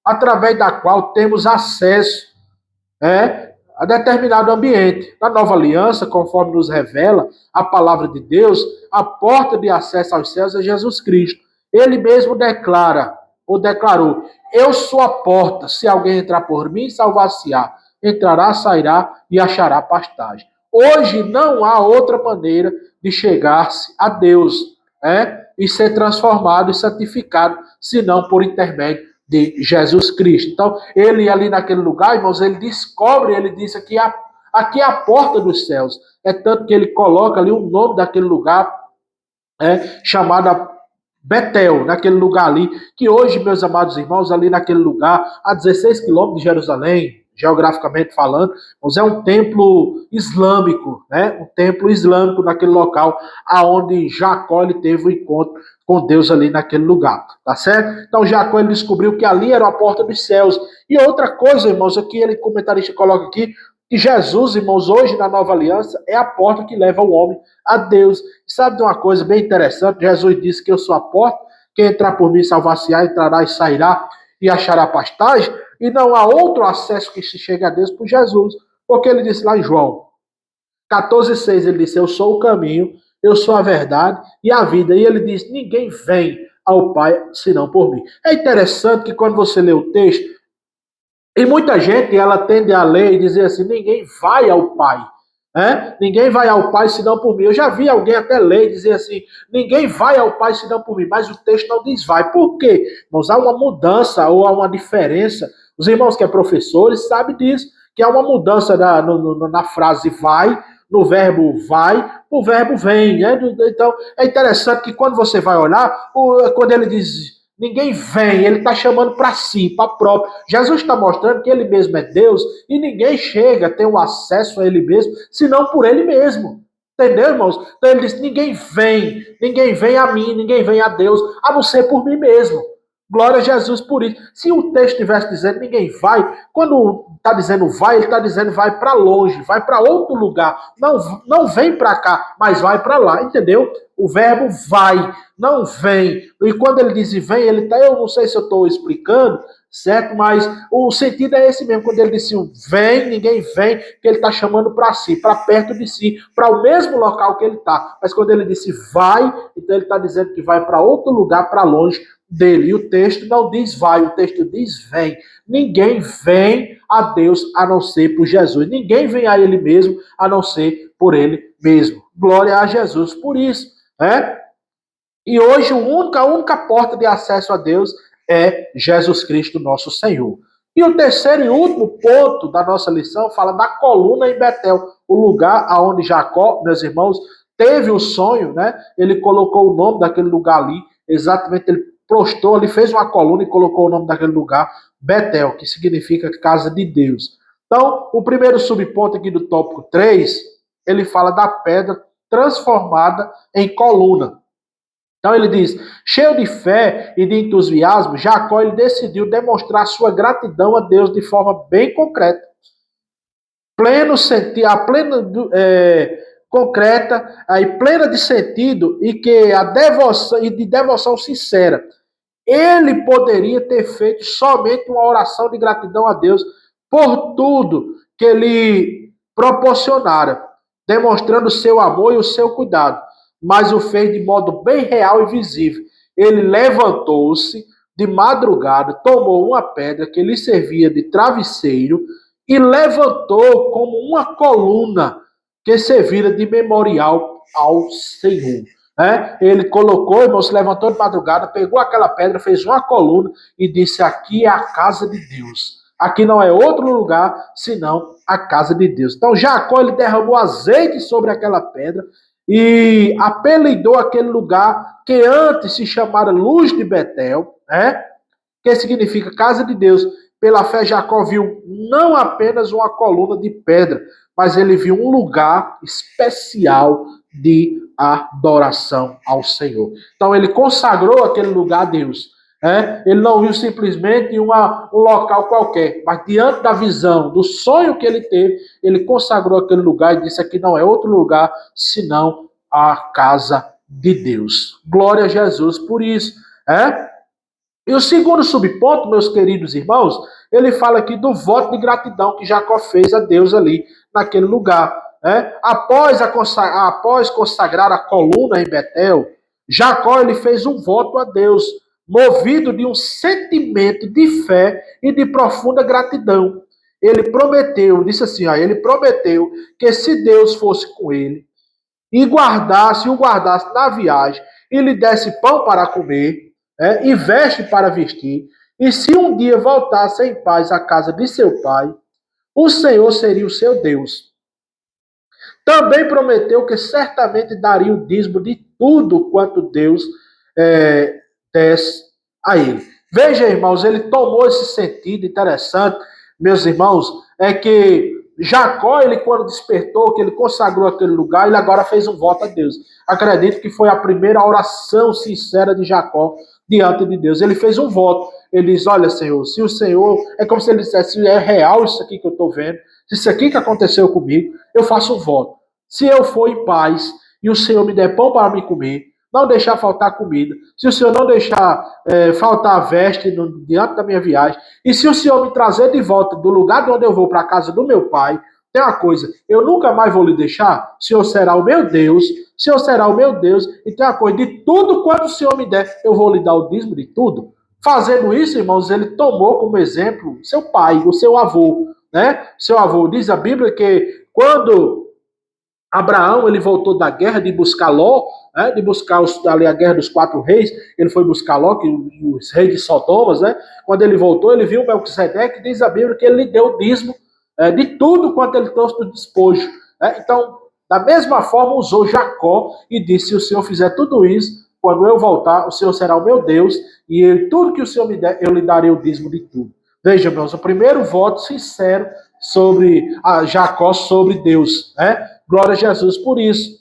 através da qual temos acesso, a determinado ambiente. Na nova aliança, conforme nos revela a palavra de Deus, a porta de acesso aos céus é Jesus Cristo. Ele mesmo declarou, eu sou a porta, se alguém entrar por mim, salvar-se-á. Entrará, sairá e achará pastagem. Hoje não há outra maneira de chegar-se a Deus, e ser transformado e santificado, senão por intermédio de Jesus Cristo. Então, ele ali naquele lugar, irmãos, ele descobre, ele diz aqui é a porta dos céus. É tanto que ele coloca ali o nome daquele lugar, chamado Betel, naquele lugar ali, que hoje, meus amados irmãos, ali naquele lugar, a 16 quilômetros de Jerusalém, geograficamente falando, mas é um templo islâmico, né? Um templo islâmico naquele local, aonde Jacó ele teve o encontro com Deus ali naquele lugar, tá certo? Então Jacó ele descobriu que ali era a porta dos céus. E outra coisa, irmãos, aqui ele comentarista coloca aqui que Jesus, irmãos, hoje na nova aliança é a porta que leva o homem a Deus. Sabe de uma coisa bem interessante? Jesus disse que eu sou a porta, quem entrar por mim salvar-se-á, entrará e sairá e achará pastagem, e não há outro acesso que se chegue a Deus por Jesus. Porque ele disse lá em João 14,6, ele disse, eu sou o caminho, eu sou a verdade e a vida. E ele disse, ninguém vem ao Pai senão por mim. É interessante que quando você lê o texto, e muita gente, ela tende a ler e dizer assim, ninguém vai ao Pai. Né? Ninguém vai ao Pai senão por mim. Eu já vi alguém até ler e dizer assim, ninguém vai ao Pai senão por mim, mas o texto não diz vai. Por quê? Irmãos, há uma mudança ou há uma diferença. Os irmãos que é professores sabem disso, que há uma mudança na frase vai, no verbo vai, o verbo vem. Né? Então, é interessante que quando você vai olhar, quando ele diz ninguém vem, ele está chamando para si, para próprio. Jesus está mostrando que ele mesmo é Deus e ninguém chega a ter um acesso a ele mesmo, senão por ele mesmo. Entendeu, irmãos? Então ele diz: ninguém vem a mim, ninguém vem a Deus, a não ser por mim mesmo. Glória a Jesus por isso. Se o texto estivesse dizendo ninguém vai, quando está dizendo vai, ele está dizendo vai para longe, vai para outro lugar. Não vem para cá, mas vai para lá, entendeu? O verbo vai, não vem. E quando ele diz vem, ele está, eu não sei se eu estou explicando, certo? Mas o sentido é esse mesmo. Quando ele disse vem, ninguém vem, que ele está chamando para si, para perto de si, para o mesmo local que ele está. Mas quando ele disse vai, então ele está dizendo que vai para outro lugar, para longe dele. E o texto não diz vai, o texto diz vem. Ninguém vem a Deus a não ser por Jesus. Ninguém vem a ele mesmo a não ser por ele mesmo. Glória a Jesus por isso. Né? E hoje a única porta de acesso a Deus é Jesus Cristo, nosso Senhor. E o terceiro e último ponto da nossa lição fala da coluna em Betel, o lugar aonde Jacó, meus irmãos, teve o sonho, né? Ele colocou o nome daquele lugar ali, exatamente, ele prostou, ele fez uma coluna e colocou o nome daquele lugar, Betel, que significa casa de Deus. Então, o primeiro subponto aqui do tópico 3, ele fala da pedra transformada em coluna. Então ele diz, cheio de fé e de entusiasmo, Jacó ele decidiu demonstrar sua gratidão a Deus de forma bem concreta. Concreta e plena de sentido e que a devoção e de devoção sincera. Ele poderia ter feito somente uma oração de gratidão a Deus por tudo que lhe proporcionara, demonstrando seu amor e o seu cuidado, mas o fez de modo bem real e visível. Ele levantou-se de madrugada, tomou uma pedra que lhe servia de travesseiro e levantou como uma coluna que servira de memorial ao Senhor. Ele colocou, irmão, se levantou de madrugada, pegou aquela pedra, fez uma coluna e disse: aqui é a casa de Deus. Aqui não é outro lugar senão a casa de Deus. Então Jacó ele derramou azeite sobre aquela pedra e apelidou aquele lugar que antes se chamara Luz de Betel, que significa casa de Deus. Pela fé Jacó viu não apenas uma coluna de pedra, mas ele viu um lugar especial de adoração ao Senhor. Então ele consagrou aquele lugar a Deus. Ele não viu simplesmente um local qualquer, mas diante da visão, do sonho que ele teve, ele consagrou aquele lugar e disse: aqui não é outro lugar senão a casa de Deus. Glória a Jesus por isso. E o segundo subponto, meus queridos irmãos, ele fala aqui do voto de gratidão que Jacó fez a Deus ali naquele lugar. Após consagrar a coluna em Betel, Jacó ele fez um voto a Deus, movido de um sentimento de fé e de profunda gratidão. Ele prometeu, disse assim, ele prometeu que se Deus fosse com ele e o guardasse na viagem e lhe desse pão para comer, e veste para vestir, e se um dia voltasse em paz à casa de seu pai, o Senhor seria o seu Deus. Também prometeu que certamente daria o dízimo de tudo quanto Deus desse a ele. Veja, irmãos, ele tomou esse sentido interessante, meus irmãos, é que Jacó, ele quando despertou, que ele consagrou aquele lugar, ele agora fez um voto a Deus. Acredito que foi a primeira oração sincera de Jacó diante de Deus. Ele fez um voto. Ele diz, olha, Senhor, se o Senhor... É como se ele dissesse, se é real isso aqui que eu estou vendo, se isso aqui que aconteceu comigo, eu faço um voto. Se eu for em paz e o Senhor me der pão para me comer, não deixar faltar comida, se o Senhor não deixar faltar veste diante da minha viagem, e se o Senhor me trazer de volta do lugar de onde eu vou para a casa do meu pai, tem uma coisa, eu nunca mais vou lhe deixar, o Senhor será o meu Deus, o Senhor será o meu Deus, e tem uma coisa, de tudo quanto o Senhor me der, eu vou lhe dar o dízimo de tudo. Fazendo isso, irmãos, ele tomou como exemplo seu pai, o seu avô, né? Seu avô, diz a Bíblia que quando Abraão, ele voltou da guerra de buscar Ló, né, de buscar ali a guerra dos 4 reis, ele foi buscar Ló, os reis de Sodomas, né? Quando ele voltou, ele viu Melquisedeque, diz a Bíblia que ele lhe deu o dízimo de tudo quanto ele trouxe do despojo. Né? Então, da mesma forma, usou Jacó e disse, se o Senhor fizer tudo isso, quando eu voltar, o Senhor será o meu Deus, e tudo que o Senhor me der, eu lhe darei o dízimo de tudo. Veja, meus, o primeiro voto sincero sobre Jacó, sobre Deus, né? Glória a Jesus por isso.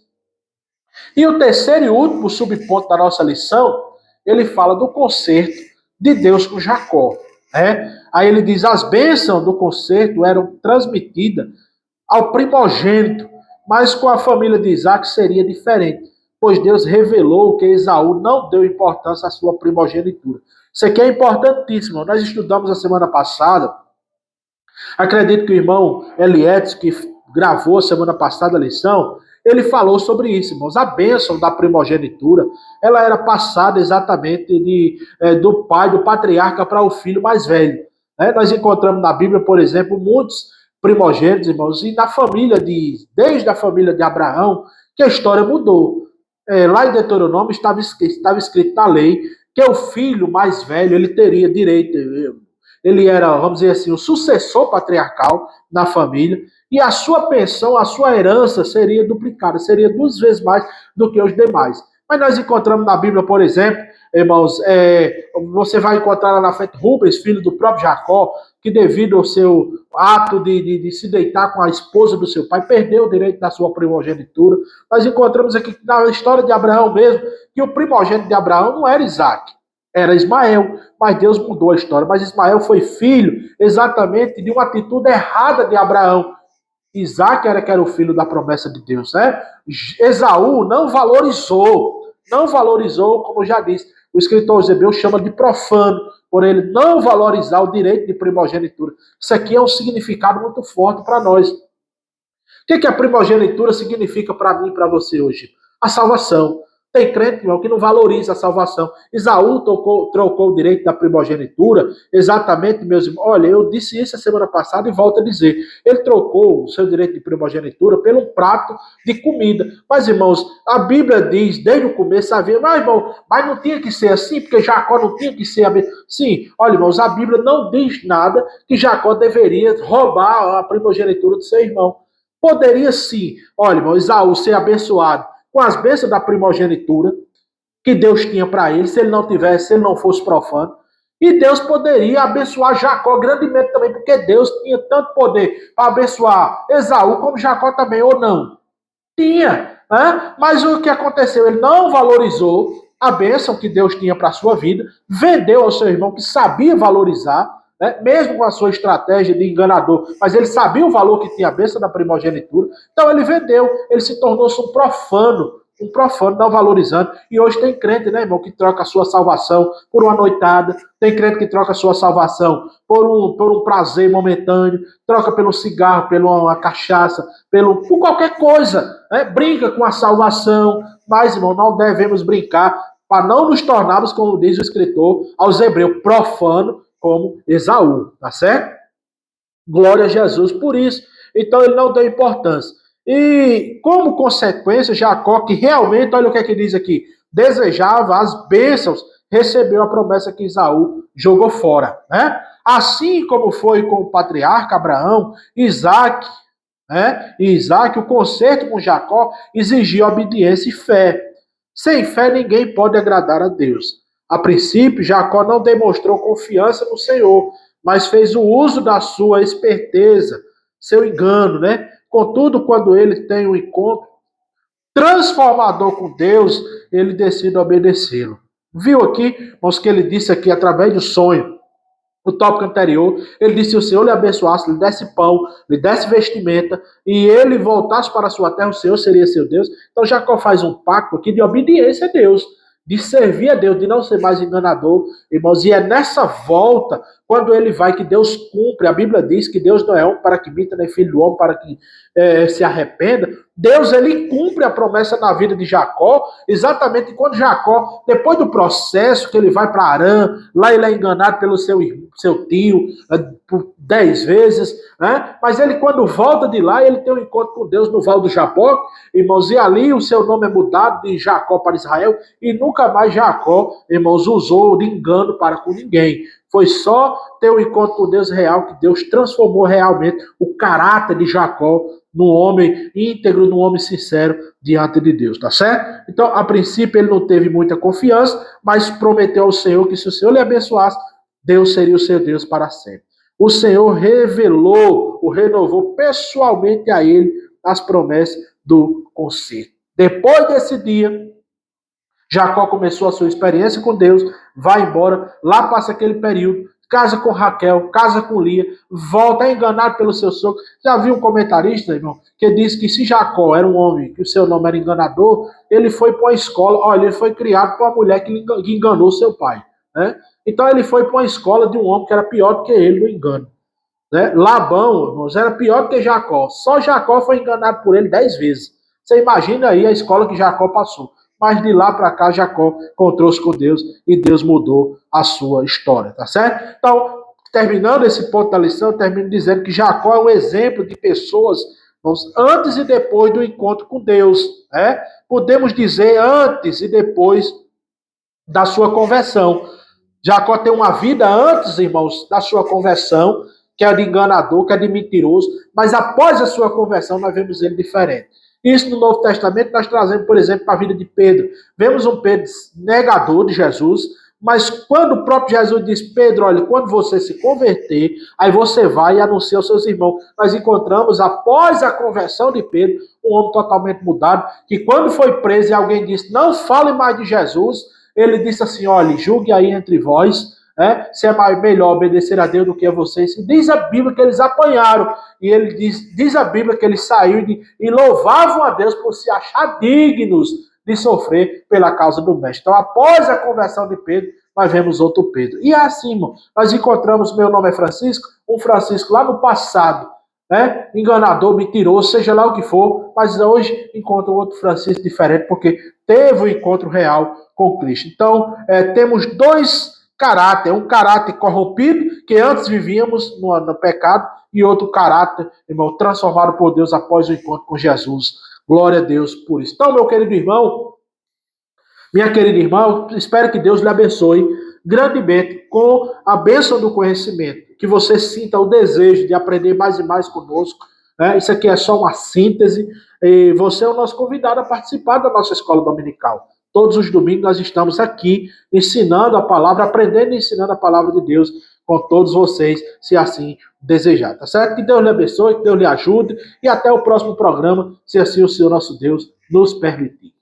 E o terceiro e último subponto da nossa lição, ele fala do concerto de Deus com Jacó. Né? Aí ele diz, as bênçãos do concerto eram transmitidas ao primogênito, mas com a família de Isaac seria diferente, pois Deus revelou que Esaú não deu importância à sua primogenitura. Isso aqui é importantíssimo. Nós estudamos a semana passada, acredito que o irmão Elietes, que gravou a semana passada a lição, ele falou sobre isso, irmãos. A bênção da primogenitura, ela era passada exatamente do pai, do patriarca, para o filho mais velho. Né? Nós encontramos na Bíblia, por exemplo, muitos primogênitos, irmãos, e na família desde a família de Abraão, que a história mudou. Lá em Deuteronômio estava escrito na lei que o filho mais velho, ele teria direito, ele era, vamos dizer assim, o sucessor patriarcal na família, e a sua pensão, a sua herança seria duplicada, seria 2 vezes mais do que os demais. Mas nós encontramos na Bíblia, por exemplo, irmãos, você vai encontrar lá na frente Rubens, filho do próprio Jacó, que devido ao seu ato de se deitar com a esposa do seu pai, perdeu o direito da sua primogenitura. Nós encontramos aqui na história de Abraão mesmo, que o primogênito de Abraão não era Isaac, era Ismael, mas Deus mudou a história. Mas Ismael foi filho exatamente de uma atitude errada de Abraão. Isaac era o filho da promessa de Deus, né? Esaú não valorizou, como já disse, o escritor aos Hebreus chama de profano, por ele não valorizar o direito de primogenitura. Isso aqui é um significado muito forte para nós. O que a primogenitura significa para mim e para você hoje? A salvação. Tem crente, irmão, que não valoriza a salvação. Esaú trocou o direito da primogenitura, exatamente, meus irmãos. Olha, eu disse isso a semana passada e volto a dizer. Ele trocou o seu direito de primogenitura pelo prato de comida. Mas, irmãos, a Bíblia diz, desde o começo, havia, mas não tinha que ser assim, porque Jacó não tinha que ser... Sim, olha, irmãos, a Bíblia não diz nada que Jacó deveria roubar a primogenitura do seu irmão. Poderia sim, olha, irmão, Esaú ser abençoado com as bênçãos da primogenitura que Deus tinha para ele, se ele não tivesse, se ele não fosse profano. E Deus poderia abençoar Jacó grandemente também, porque Deus tinha tanto poder para abençoar Esaú como Jacó também, ou não? Tinha, né? Mas o que aconteceu? Ele não valorizou a bênção que Deus tinha para a sua vida, vendeu ao seu irmão que sabia valorizar, né? Mesmo com a sua estratégia de enganador, mas ele sabia o valor que tinha a bênção da primogenitura, então ele vendeu, ele se tornou-se um profano não valorizando. E hoje tem crente, né, irmão, que troca a sua salvação por uma noitada, tem crente que troca a sua salvação por um prazer momentâneo, troca pelo cigarro, pela cachaça, por qualquer coisa, né? Brinca com a salvação, mas, irmão, não devemos brincar para não nos tornarmos, como diz o escritor aos Hebreus, profano como Esaú, tá certo? Glória a Jesus por isso. Então ele não deu importância. E como consequência, Jacó, que realmente, olha o que é que diz aqui, desejava as bênçãos, recebeu a promessa que Esaú jogou fora, né? Assim como foi com o patriarca Abraão, Isaac, né? E Isaac, o concerto com Jacó exigia obediência e fé. Sem fé ninguém pode agradar a Deus. A princípio, Jacó não demonstrou confiança no Senhor, mas fez o uso da sua esperteza, seu engano, né? Contudo, quando ele tem um encontro transformador com Deus, ele decide obedecê-lo. Viu aqui, irmãos, que ele disse aqui através do sonho, no tópico anterior, ele disse: se o Senhor lhe abençoasse, lhe desse pão, lhe desse vestimenta, e ele voltasse para a sua terra, o Senhor seria seu Deus. Então Jacó faz um pacto aqui de obediência a Deus, de servir a Deus, de não ser mais enganador, irmãos. E é nessa volta, quando ele vai, que Deus cumpre. A Bíblia diz que Deus não é homem para que minta, nem filho do homem para que se arrependa. Deus, ele cumpre a promessa na vida de Jacó, exatamente quando Jacó, depois do processo que ele vai para Harã, lá ele é enganado pelo seu tio por 10 vezes, né? Mas ele, quando volta de lá, ele tem um encontro com Deus no Val do Jaboque, irmãos, e ali o seu nome é mudado de Jacó para Israel, e nunca mais Jacó, irmãos, usou de engano para com ninguém. Foi só ter um encontro com Deus real, que Deus transformou realmente o caráter de Jacó num homem íntegro, num homem sincero diante de Deus, tá certo? Então, a princípio, ele não teve muita confiança, mas prometeu ao Senhor que se o Senhor lhe abençoasse, Deus seria o seu Deus para sempre. O Senhor renovou pessoalmente a ele as promessas do concerto. Depois desse dia, Jacó começou a sua experiência com Deus, vai embora, lá passa aquele período, casa com Raquel, casa com Lia, volta enganado pelo seu sogro. Já viu um comentarista, irmão, que disse que se Jacó era um homem, que o seu nome era enganador, ele foi para uma escola, olha, ele foi criado por uma mulher que enganou seu pai, né? Então ele foi para uma escola de um homem que era pior do que ele no engano. Né? Labão, irmãos, era pior do que Jacó. Só Jacó foi enganado por ele 10 vezes. Você imagina aí a escola que Jacó passou. Mas de lá para cá, Jacó encontrou-se com Deus e Deus mudou a sua história, tá certo? Então, terminando esse ponto da lição, eu termino dizendo que Jacó é um exemplo de pessoas, irmãos, antes e depois do encontro com Deus, né? Podemos dizer antes e depois da sua conversão. Jacó tem uma vida antes, irmãos, da sua conversão, que é de enganador, que é de mentiroso, mas após a sua conversão nós vemos ele diferente. Isso no Novo Testamento nós trazemos, por exemplo, para a vida de Pedro. Vemos um Pedro negador de Jesus, mas quando o próprio Jesus diz: Pedro, olha, quando você se converter, aí você vai e anuncia aos seus irmãos. Nós encontramos, após a conversão de Pedro, um homem totalmente mudado, que quando foi preso e alguém disse: não fale mais de Jesus, ele disse assim: olha, julgue aí entre vós, se é melhor obedecer a Deus do que a vocês. E diz a Bíblia que eles apanharam. E ele diz a Bíblia que eles saíram e louvavam a Deus por se achar dignos de sofrer pela causa do Mestre. Então, após a conversão de Pedro, nós vemos outro Pedro. E assim, irmão, nós encontramos, meu nome é Francisco, um Francisco lá no passado, enganador, mentiroso, seja lá o que for, mas hoje encontra outro Francisco diferente, porque teve um encontro real com Cristo. Então, temos dois caráter, um caráter corrompido, que antes vivíamos no pecado, e outro caráter, irmão, transformado por Deus após o encontro com Jesus. Glória a Deus por isso. Então, meu querido irmão, minha querida irmã, espero que Deus lhe abençoe grandemente com a bênção do conhecimento, que você sinta o desejo de aprender mais e mais conosco. Isso aqui é só uma síntese, e você é o nosso convidado a participar da nossa escola dominical. Todos os domingos nós estamos aqui ensinando a palavra, aprendendo e ensinando a palavra de Deus com todos vocês, se assim desejar, tá certo? Que Deus lhe abençoe, que Deus lhe ajude e até o próximo programa, se assim o Senhor nosso Deus nos permitir.